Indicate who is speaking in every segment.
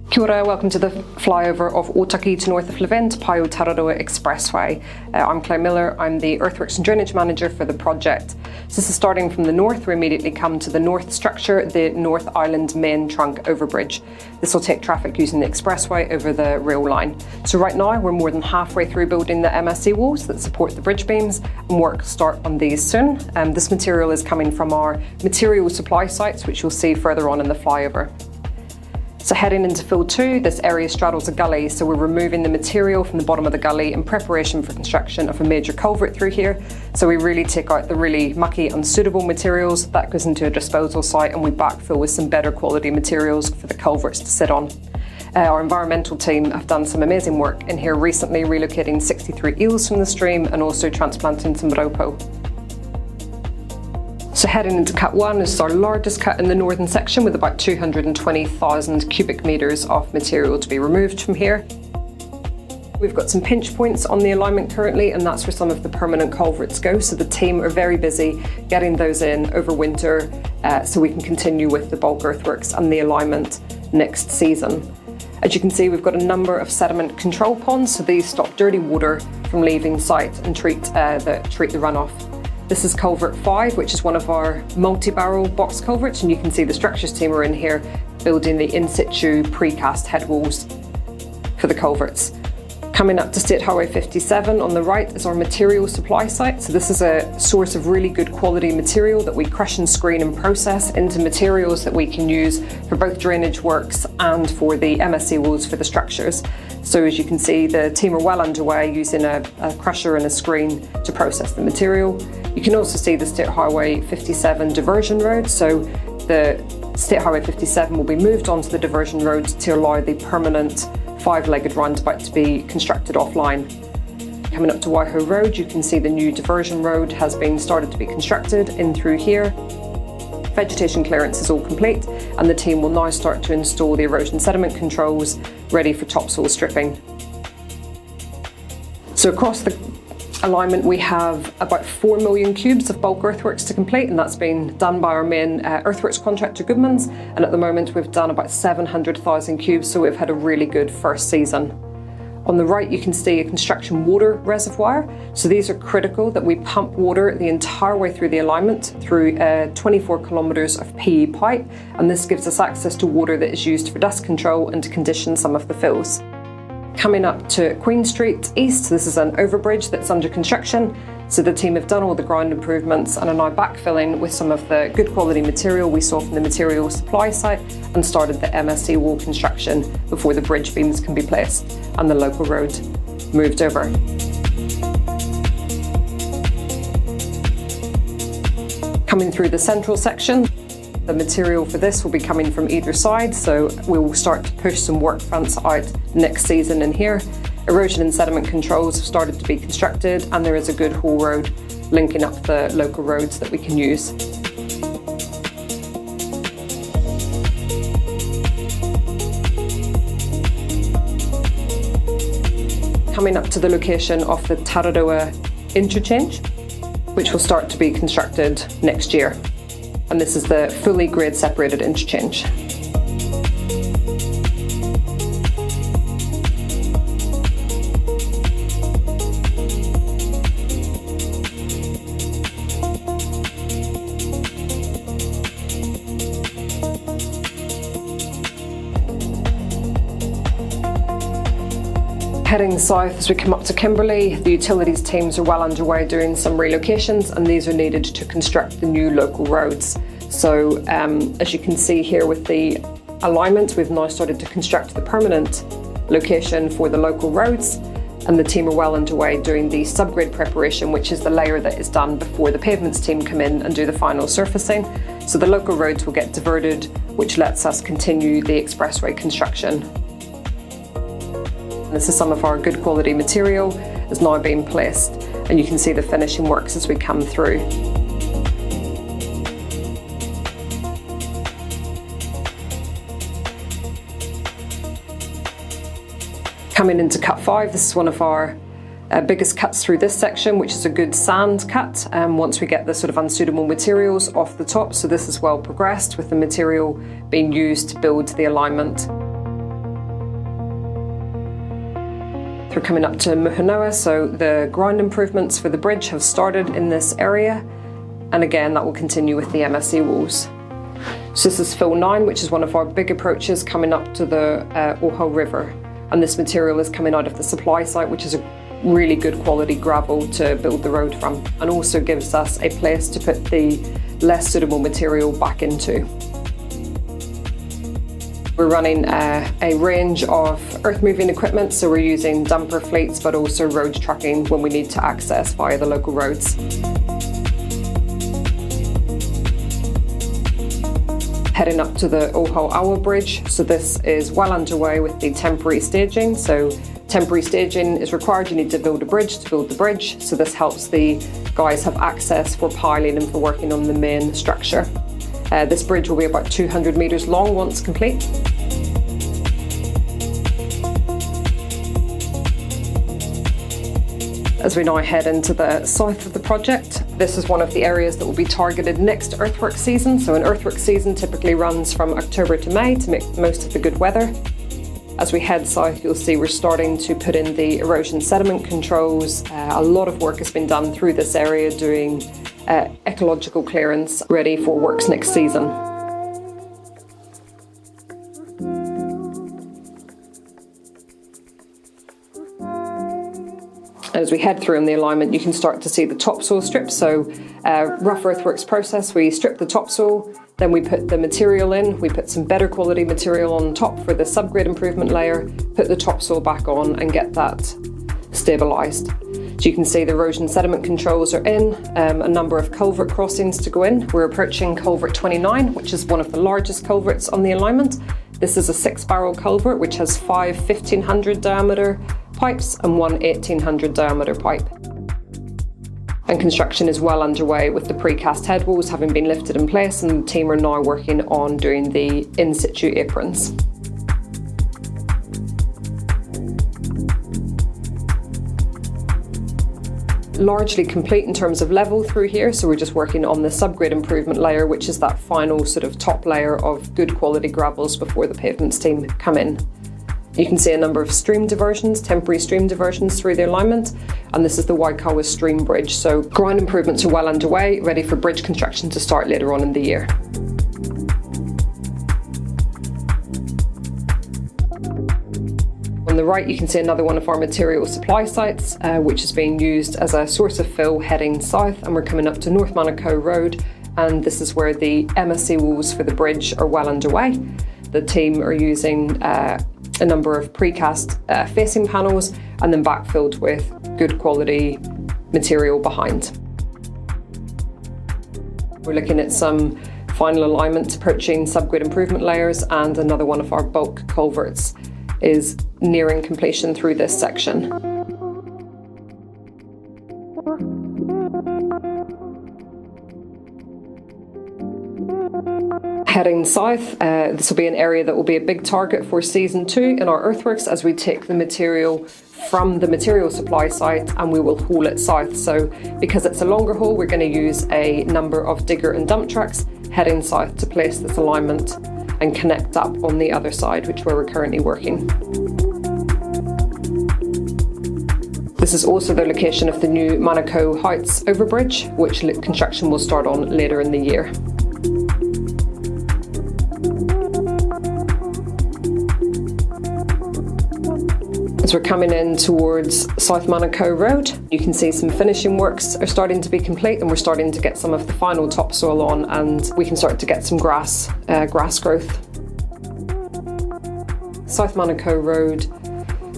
Speaker 1: Kia ora, welcome to the flyover of Ōtaki to north of Levin to Pai o Tararua Expressway. I'm Clare Miller, I'm the Earthworks and Drainage Manager for the project. So this is starting from the north. We immediately come to the north structure, the North Island main trunk overbridge. This will take traffic using the expressway over the rail line. So right now we're more than halfway through building the MSE walls that support the bridge beams, and work will start on these soon. This material is coming from our material supply sites, which you'll see further on in the flyover. So heading into fill 2, this area straddles a gully, so we're removing the material from the bottom of the gully in preparation for construction of a major culvert through here. So we really take out the really mucky, unsuitable materials, that goes into a disposal site, and we backfill with some better quality materials for the culverts to sit on. Our environmental team have done some amazing work in here recently, relocating 63 eels from the stream and also transplanting some raupo. So heading into cut 1 is our largest cut in the northern section, with about 220,000 cubic metres of material to be removed from here. We've got some pinch points on the alignment currently, and that's where some of the permanent culverts go. So the team are very busy getting those in over winter, so we can continue with the bulk earthworks and the alignment next season. As you can see, we've got a number of sediment control ponds, so these stop dirty water from leaving site and treat the runoff. This is culvert 5, which is one of our multi-barrel box culverts, and you can see the structures team are in here building the in-situ precast head walls for the culverts. Coming up to State Highway 57 on the right is our material supply site. So this is a source of really good quality material that we crush and screen and process into materials that we can use for both drainage works and for the MSE walls for the structures. So as you can see, the team are well underway using a crusher and a screen to process the material. You can also see the State Highway 57 diversion road. So the State Highway 57 will be moved onto the diversion road to allow the permanent 5-legged roundabout to be constructed offline. Coming up to Ōhau Road, you can see the new diversion road has been started to be constructed in through here. Vegetation clearance is all complete, and the team will now start to install the erosion sediment controls ready for topsoil stripping. So across the alignment we have about 4 million cubes of bulk earthworks to complete, and that's been done by our main earthworks contractor Goodmans, and at the moment we've done about 700,000 cubes, so we've had a really good first season. On the right you can see a construction water reservoir, so these are critical that we pump water the entire way through the alignment through 24 kilometres of PE pipe, and this gives us access to water that is used for dust control and to condition some of the fills. Coming up to Queen Street East, this is an overbridge that's under construction. So the team have done all the ground improvements and are now backfilling with some of the good quality material we saw from the material supply site, and started the MSE wall construction before the bridge beams can be placed and the local road moved over. Coming through the central section, the material for this will be coming from either side, so we will start to push some work fronts out next season in here. Erosion and sediment controls have started to be constructed, and there is a good haul road linking up the local roads that we can use. Coming up to the location of the Tararua interchange, which will start to be constructed next year. And this is the fully grade separated interchange. Heading south as we come up to Kimberley, the utilities teams are well underway doing some relocations, and these are needed to construct the new local roads. So as you can see here with the alignment, we've now started to construct the permanent location for the local roads, and the team are well underway doing the subgrade preparation, which is the layer that is done before the pavements team come in and do the final surfacing. So the local roads will get diverted, which lets us continue the expressway construction. This is some of our good quality material is now being placed, and you can see the finishing works as we come through. Coming into cut 5, this is one of our biggest cuts through this section, which is a good sand cut, once we get the sort of unsuitable materials off the top. So this is well progressed with the material being used to build the alignment. We're coming up to Muhanoa, so the ground improvements for the bridge have started in this area, and again that will continue with the MSE walls. So this is fill 9, which is one of our big approaches coming up to the Ōhau River, and this material is coming out of the supply site, which is a really good quality gravel to build the road from, and also gives us a place to put the less suitable material back into. We're running a range of earth moving equipment, so we're using dumper fleets but also road trucking when we need to access via the local roads. Heading up to the Ōhau Awa bridge, so this is well underway with the temporary staging. So temporary staging is required, you need to build a bridge to build the bridge, so this helps the guys have access for piling and for working on the main structure. This bridge will be about 200 metres long once complete. As we now head into the south of the project, this is one of the areas that will be targeted next earthwork season. So an earthwork season typically runs from October to May to make the most of the good weather. As we head south, you'll see we're starting to put in the erosion sediment controls. A lot of work has been done through this area doing ecological clearance ready for works next season. As we head through in the alignment, you can start to see the topsoil strip. So rough earthworks process, we strip the topsoil, then we put the material in, we put some better quality material on top for the subgrade improvement layer, put the topsoil back on and get that stabilised. So you can see the erosion sediment controls are in, a number of culvert crossings to go in. We're approaching culvert 29, which is one of the largest culverts on the alignment. This is a 6-barrel culvert which has 5 1500 diameter pipes and 1 1800 diameter pipe. And construction is well underway with the precast head walls having been lifted in place, and the team are now working on doing the in situ aprons. Largely complete in terms of level through here, so we're just working on the subgrade improvement layer, which is that final sort of top layer of good quality gravels before the pavements team come in. You can see a number of stream diversions, temporary stream diversions through the alignment, and this is the Waikawa Stream Bridge. So ground improvements are well underway, ready for bridge construction to start later on in the year. On the right, you can see another one of our material supply sites, which is being used as a source of fill heading south, and we're coming up to North Manakau Road, and this is where the MSE walls for the bridge are well underway. The team are using a number of precast facing panels and then backfilled with good quality material behind. We're looking at some final alignment approaching subgrade improvement layers, and another one of our bulk culverts is nearing completion through this section. Heading south, this will be an area that will be a big target for season 2 in our earthworks as we take the material from the material supply site and we will haul it south. So because it's a longer haul, we're going to use a number of digger and dump trucks heading south to place this alignment and connect up on the other side, which is where we're currently working. This is also the location of the new Manukau Heights overbridge, which construction will start on later in the year. As we're coming in towards South Manakau Road, you can see some finishing works are starting to be complete, and we're starting to get some of the final topsoil on, and we can start to get some grass growth. South Manakau Road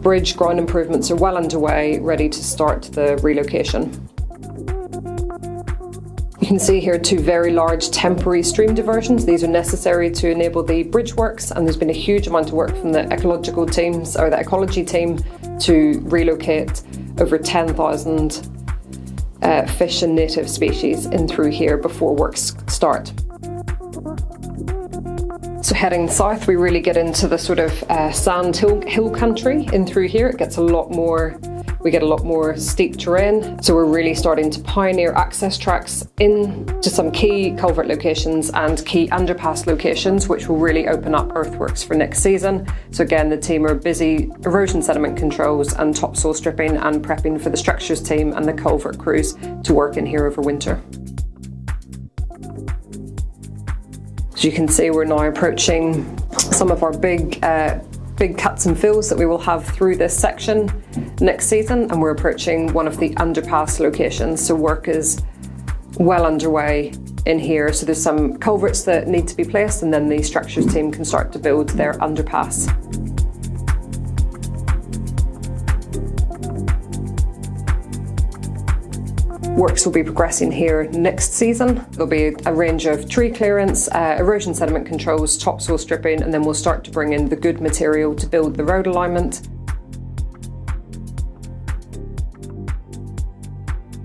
Speaker 1: bridge ground improvements are well underway, ready to start the relocation. You can see here 2 very large temporary stream diversions. These are necessary to enable the bridge works, and there's been a huge amount of work from the ecological teams, or the ecology team, to relocate over 10,000 fish and native species in through here before works start. So heading south, we really get into the sort of sand hill country in through here. It gets a lot more we get a lot more steep terrain. So we're really starting to pioneer access tracks into some key culvert locations and key underpass locations, which will really open up earthworks for next season. So again, the team are busy erosion sediment controls and topsoil stripping and prepping for the structures team and the culvert crews to work in here over winter. As you can see, we're now approaching some of our big cuts and fills that we will have through this section next season, and we're approaching one of the underpass locations. So work is well underway in here. So there's some culverts that need to be placed, and then the structures team can start to build their underpass. Works will be progressing here next season. There'll be a range of tree clearance, erosion sediment controls, topsoil stripping, and then we'll start to bring in the good material to build the road alignment.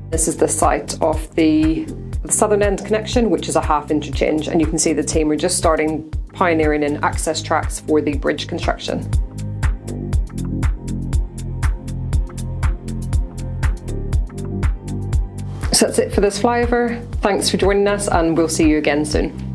Speaker 1: This is the site of the southern end connection, which is a half interchange, and you can see the team are just starting pioneering in access tracks for the bridge construction. So that's it for this flyover. Thanks for joining us, and we'll see you again soon.